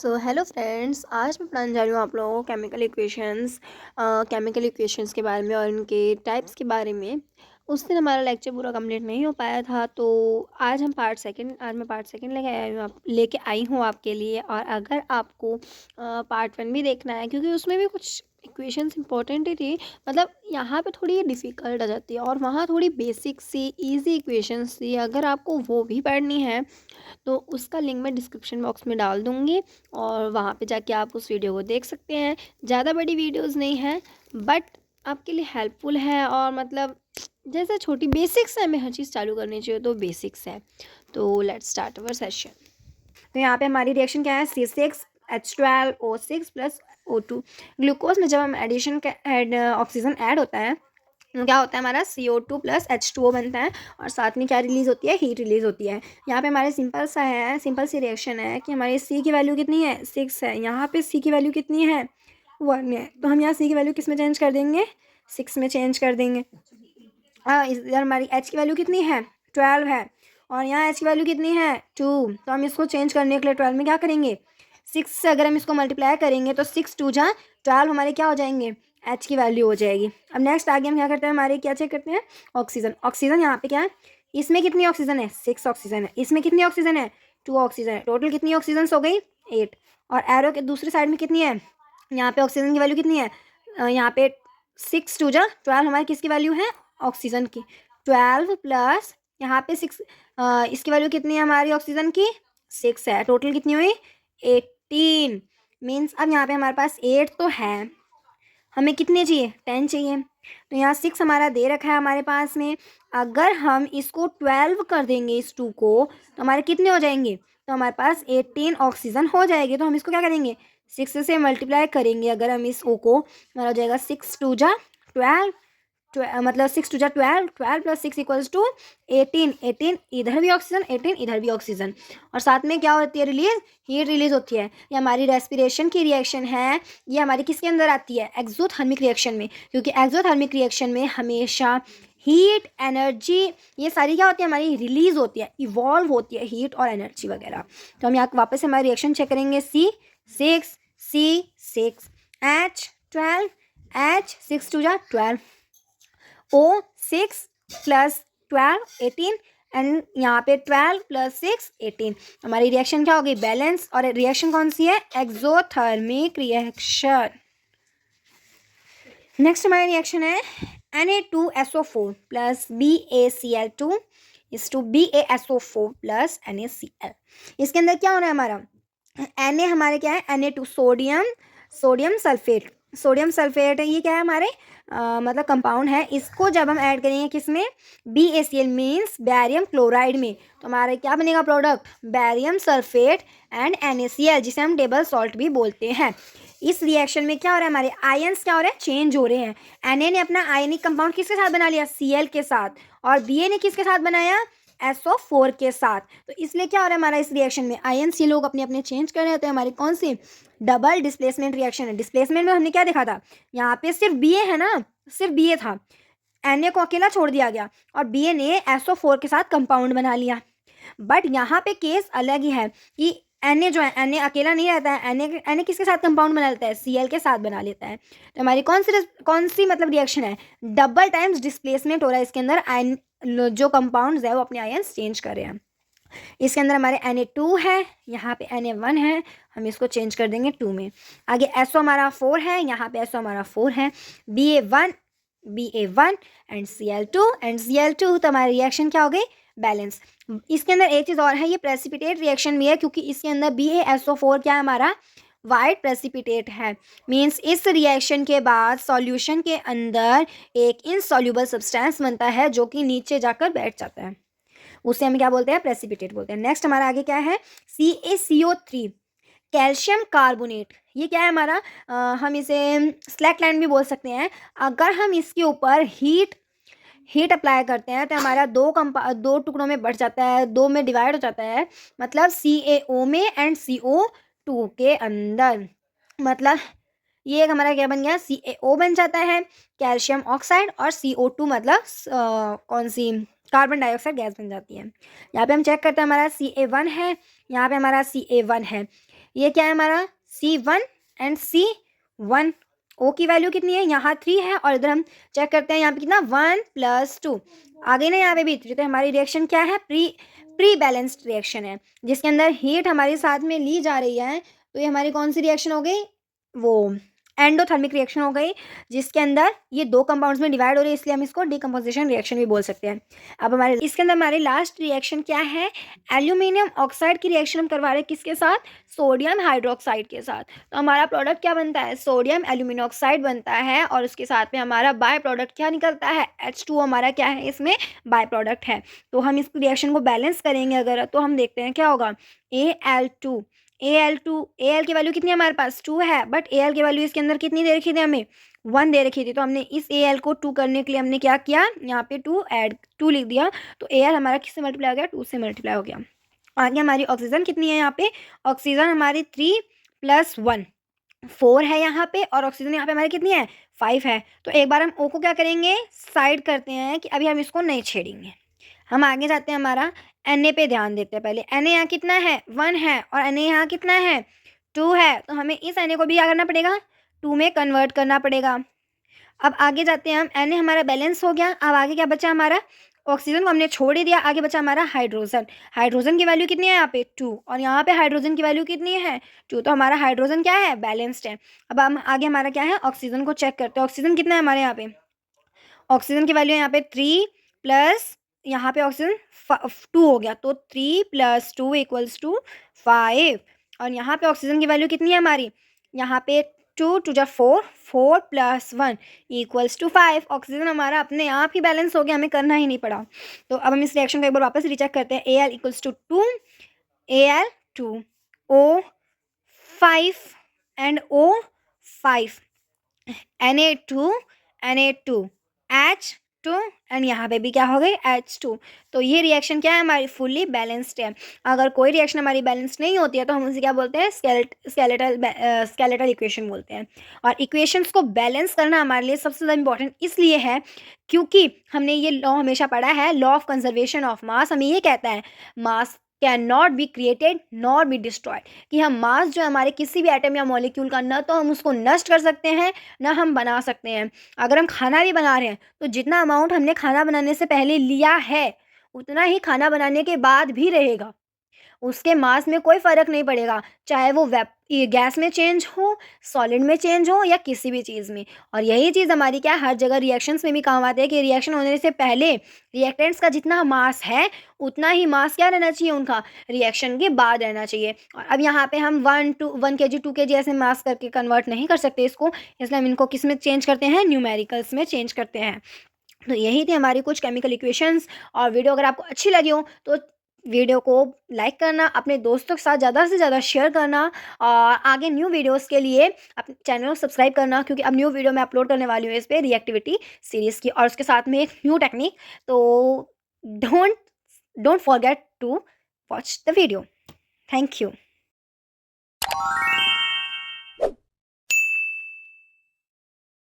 So hello friends, आज मैं पढ़ाने जा रही हूँ आप लोगों को केमिकल इक्वेशंस के बारे में और उनके टाइप्स के बारे में। उस दिन हमारा लेक्चर पूरा कंप्लीट नहीं हो पाया था, तो आज मैं पार्ट सेकंड लेके आई हूँ आपके लिए। और अगर आपको पार्ट वन भी देखना है, क्योंकि उसमें भी कुछ इक्वेशंस इंपॉर्टेंट ही थी, मतलब यहाँ पे थोड़ी डिफ़िकल्ट आ जाती है और वहाँ थोड़ी बेसिक सी इजी इक्वेशंस थी। अगर आपको वो भी पढ़नी है तो उसका लिंक मैं डिस्क्रिप्शन बॉक्स में डाल दूँगी और वहाँ पे जाके आप उस वीडियो को देख सकते हैं। ज़्यादा बड़ी वीडियोस नहीं है, बट आपके लिए हेल्पफुल है। और मतलब जैसे छोटी बेसिक्स है, हमें हर चीज़ चालू करनी चाहिए, तो बेसिक्स है। तो लेट्स स्टार्ट अवर सेशन। तो यहाँ पे हमारी रिएक्शन क्या है, C6H12O6 प्लस O2। ग्लूकोज में जब हम ऑक्सीजन ऐड होता है तो क्या होता है, हमारा CO2 प्लस H2O बनता है और साथ में क्या रिलीज़ होती है, हीट रिलीज़ होती है। यहाँ पे हमारे सिंपल सी रिएक्शन है कि हमारी C की वैल्यू कितनी है, 6 है। यहाँ पे C की वैल्यू कितनी है, 1 है। तो हम यहाँ C की वैल्यू किस में चेंज कर देंगे, 6 में चेंज कर देंगे। इधर हमारी H की वैल्यू कितनी है, 12 है। और यहाँ H की वैल्यू कितनी है, 2। तो हम इसको चेंज करने के लिए 12 में क्या करेंगे, 6 से अगर हम इसको मल्टीप्लाई करेंगे तो 6 2 जा 12 हमारे क्या हो जाएंगे, H की वैल्यू हो जाएगी। अब नेक्स्ट आगे हम क्या करते हैं, हमारे क्या चेक करते हैं, ऑक्सीजन यहाँ पे क्या है, इसमें कितनी ऑक्सीजन है, 6 ऑक्सीजन है। इसमें कितनी ऑक्सीजन है, 2 ऑक्सीजन है। टोटल कितनी ऑक्सीजन हो गई, 8। और एरो के दूसरी साइड में कितनी है, यहाँ पे ऑक्सीजन की वैल्यू कितनी है, यहाँ पे 6 2 जा 12 हमारी किसकी वैल्यू है, ऑक्सीजन की। 12 प्लस यहाँ पे 6, इसकी वैल्यू कितनी है हमारी ऑक्सीजन की, 6 है। टोटल कितनी हुई, 18। मीन्स अब यहाँ पे हमारे पास 8 तो है, हमें कितने चाहिए, 10 चाहिए। तो यहाँ 6 हमारा दे रखा है हमारे पास में। अगर हम इसको 12 कर देंगे इस 2 को, तो हमारे कितने हो जाएंगे, तो हमारे पास 18 ऑक्सीजन हो जाएगी। तो हम इसको क्या करेंगे, 6 से मल्टीप्लाई करेंगे। अगर हम इस O को, हमारा हो जाएगा 6 2 जा 12, मतलब 6 2 जा 12, 12 प्लस 6 इक्वल्स टू 18। 18 इधर भी ऑक्सीजन, 18 इधर भी ऑक्सीजन। और साथ में क्या होती है, रिलीज, हीट रिलीज होती है। ये हमारी रेस्पिरेशन की रिएक्शन है। ये हमारी किसके अंदर आती है, एक्सोथर्मिक रिएक्शन में। क्योंकि एक्सोथर्मिक रिएक्शन में हमेशा हीट, एनर्जी, ये सारी क्या होती है, हमारी रिलीज होती है, इवॉल्व होती है हीट और एनर्जी वगैरह। तो हम यहाँ वापस हमारी रिएक्शन चेक करेंगे। C6 C6 H12 H6 2 जा 12 O6 प्लस 12 18 एंड यहाँ पे 12 प्लस 6 18। हमारी रिएक्शन क्या होगी, बैलेंस। और रिएक्शन कौन सी है, एक्सोथर्मिक रिएक्शन। नेक्स्ट हमारी रिएक्शन है Na2SO4 प्लस BaCl2 इस टू BaSO4 प्लस NaCl। इसके अंदर क्या हो रहा है हमारा, Na हमारे क्या है, Na2 सोडियम सल्फेट है। ये क्या है हमारे मतलब कंपाउंड है। इसको जब हम ऐड करेंगे किसमें, BaCl मीन्स बैरियम क्लोराइड में, तो हमारे क्या बनेगा product, barium sulphate and NaCl, जिसे हम टेबल सॉल्ट भी बोलते हैं। इस रिएक्शन में क्या हो रहा है, हमारे आयंस क्या हो रहे हैं, चेंज हो रहे हैं। Na ने अपना आयनिक कंपाउंड किसके साथ बना लिया, Cl के साथ। और Ba ने किसके साथ बनाया, SO4 के साथ। तो इसलिए क्या हो रहा है हमारा इस रिएक्शन में, आयंस ये लोग अपने अपने चेंज कर रहे होते हैं। हमारी कौन सी, डबल डिस्प्लेसमेंट रिएक्शन है। डिस्प्लेसमेंट में हमने क्या देखा था, यहाँ पे सिर्फ Ba है ना, सिर्फ Ba था, Na को अकेला छोड़ दिया गया और Ba ने SO4 के साथ कंपाउंड बना लिया। बट यहाँ पे केस अलग ही है कि Na जो है, Na अकेला नहीं रहता है। Na किसके साथ कंपाउंड बना लेता है, Cl के साथ बना लेता है। तो हमारी कौन सी मतलब रिएक्शन है, डबल टाइम्स डिस्प्लेसमेंट हो रहा है इसके अंदर। आयन जो कंपाउंड्स है वो अपने आयन्स चेंज कर रहे हैं। इसके अंदर हमारे Na2 है, यहाँ पे Na1 है, हम इसको चेंज कर देंगे 2 में। आगे SO हमारा 4 है, यहाँ पे SO हमारा 4 है। Ba1 एंड Cl2 तो हमारी रिएक्शन क्या हो गई, बैलेंस। इसके अंदर एक चीज़ और है, ये प्रेसिपिटेट रिएक्शन भी है, क्योंकि इसके अंदर BaSO4 क्या है हमारा, वाइट प्रेसिपिटेट है। मीन्स इस रिएक्शन के बाद सॉल्यूशन के अंदर एक इनसॉल्युबल सब्सटेंस बनता है जो कि नीचे जाकर बैठ जाता है, उसे हम क्या बोलते हैं, प्रेसिपिटेट बोलते हैं। नेक्स्ट हमारा आगे क्या है, CaCO3 कैल्शियम कार्बोनेट। ये क्या है हमारा, हम इसे स्लैकलाइन भी बोल सकते हैं। अगर हम इसके ऊपर हीट अप्लाई करते हैं तो हमारा दो टुकड़ों में बढ़ जाता है, 2 में डिवाइड हो जाता है, मतलब CaO में एंड CO2 के अंदर। मतलब ये एक हमारा क्या बन गया, CaO बन जाता है, कैल्शियम ऑक्साइड, और CO2 मतलब कौन सी, कार्बन डाइऑक्साइड गैस बन जाती है। यहाँ पे हम चेक करते हैं, हमारा Ca1 है, यहाँ पे हमारा Ca1 है। ये क्या है हमारा C1 एंड C1। ओ की वैल्यू कितनी है, यहाँ 3 है, और इधर हम चेक करते हैं यहाँ पे कितना 1 + 2 आ गई ना, यहाँ पे भी 3। तो हमारी रिएक्शन क्या है, प्री बैलेंस्ड रिएक्शन है, जिसके अंदर हीट हमारे साथ में ली जा रही है। तो ये हमारी कौन सी रिएक्शन हो गई, वो एंडोथर्मिक रिएक्शन हो गई, जिसके अंदर ये 2 कंपाउंड्स में डिवाइड हो रही है, इसलिए हम इसको डिकम्पोजिशन रिएक्शन भी बोल सकते हैं। अब हमारे इसके अंदर हमारी लास्ट रिएक्शन क्या है, एल्यूमिनियम ऑक्साइड की रिएक्शन हम करवा रहे हैं किसके साथ, सोडियम हाइड्रोक्साइड के साथ। तो हमारा प्रोडक्ट क्या बनता है, सोडियम एल्यूमिनियम ऑक्साइड बनता है, और उसके साथ में हमारा बाय प्रोडक्ट क्या निकलता है, H2 हमारा क्या है, इसमें बाय प्रोडक्ट है। तो हम इस रिएक्शन को बैलेंस करेंगे अगर, तो हम देखते हैं क्या होगा, Al2 Al की वैल्यू कितनी है हमारे पास 2 है, बट Al की वैल्यू इसके अंदर कितनी दे रखी थी, हमें 1 दे रखी थी। तो हमने इस Al को 2 करने के लिए हमने क्या किया, यहाँ पे 2 लिख दिया। तो Al हमारा किससे मल्टीप्लाई हो गया, 2 से मल्टीप्लाई हो गया। आगे हमारी ऑक्सीजन कितनी है, यहाँ पे ऑक्सीजन हमारी 3 + 1 4 है यहाँ पे, और ऑक्सीजन यहाँ पे हमारी कितनी है, 5 है। तो एक बार हम O को क्या करेंगे, साइड करते हैं कि अभी हम इसको नहीं छेड़ेंगे। हम आगे जाते हैं, हमारा Na पे ध्यान देते हैं पहले। Na यहाँ कितना है, 1 है, और Na यहाँ कितना है, 2 है। तो हमें इस Na को भी क्या करना पड़ेगा, 2 में कन्वर्ट करना पड़ेगा। अब आगे जाते हैं हम, Na हमारा बैलेंस हो गया। अब आगे क्या बचा हमारा, ऑक्सीजन को हमने छोड़ ही दिया, आगे बचा हमारा हाइड्रोजन। हाइड्रोजन की वैल्यू कितनी है यहाँ पे 2, और यहाँ पे हाइड्रोजन की वैल्यू कितनी है 2। तो हमारा हाइड्रोजन क्या है, बैलेंस्ड है। अब हम आगे हमारा क्या है, ऑक्सीजन को चेक करते हैं। ऑक्सीजन कितना है हमारे यहाँ पे, ऑक्सीजन की वैल्यू यहाँ पे 3 प्लस यहाँ पे ऑक्सीजन 2 हो गया, तो 3 + 2 = 5। और यहाँ पे ऑक्सीजन की वैल्यू कितनी है हमारी, यहाँ पे 2 × 2 = 4, 4 + 1 = 5। ऑक्सीजन हमारा अपने आप ही बैलेंस हो गया, हमें करना ही नहीं पड़ा। तो अब हम इस रिएक्शन को एक बार वापस रीचेक करते हैं। Al = 2, Al2, O5 and O5, Na2, Na2, H2, and यहाँ पे भी क्या हो गई, H2। तो ये रिएक्शन क्या है हमारी, फुल्ली बैलेंस्ड है। अगर कोई रिएक्शन हमारी बैलेंस्ड नहीं होती है तो हम उसे क्या बोलते हैं, स्केलेटल इक्वेशन बोलते हैं। और इक्वेशंस को बैलेंस करना हमारे लिए सबसे ज़्यादा इंपॉर्टेंट इसलिए है क्योंकि हमने ये लॉ हमेशा पढ़ा है, law of conservation of mass. हमें ये कहता है मास can not be created not be destroyed, कि हम मास जो है हमारे किसी भी एटम या मॉलिक्यूल का, न तो हम उसको नष्ट कर सकते हैं ना हम बना सकते हैं। अगर हम खाना भी बना रहे हैं तो जितना अमाउंट हमने खाना बनाने से पहले लिया है उतना ही खाना बनाने के बाद भी रहेगा, उसके मास में कोई फ़र्क नहीं पड़ेगा, चाहे वो ये गैस में चेंज हो, सॉलिड में चेंज हो, या किसी भी चीज़ में। और यही चीज़ हमारी क्या है, हर जगह रिएक्शंस में भी काम आती है कि रिएक्शन होने से पहले रिएक्टेंट्स का जितना मास है उतना ही मास क्या रहना चाहिए उनका, रिएक्शन के बाद रहना चाहिए। और अब यहाँ पे हम 1 kg 2 kg ऐसे मास करके कन्वर्ट नहीं कर सकते इसको, इसलिए हम इनको किस में चेंज करते हैं, न्यूमेरिकल्स में चेंज करते हैं। तो यही थी हमारी कुछ केमिकल इक्वेशंस। और वीडियो अगर आपको अच्छी लगी हो तो वीडियो को लाइक करना, अपने दोस्तों के साथ ज़्यादा से ज़्यादा शेयर करना, और आगे न्यू वीडियोस के लिए अपने चैनल को सब्सक्राइब करना, क्योंकि अब न्यू वीडियो मैं अपलोड करने वाली हूँ इस पर रिएक्टिविटी सीरीज़ की, और उसके साथ में एक न्यू टेक्निक। तो don't don't forget to watch the video. Thank you.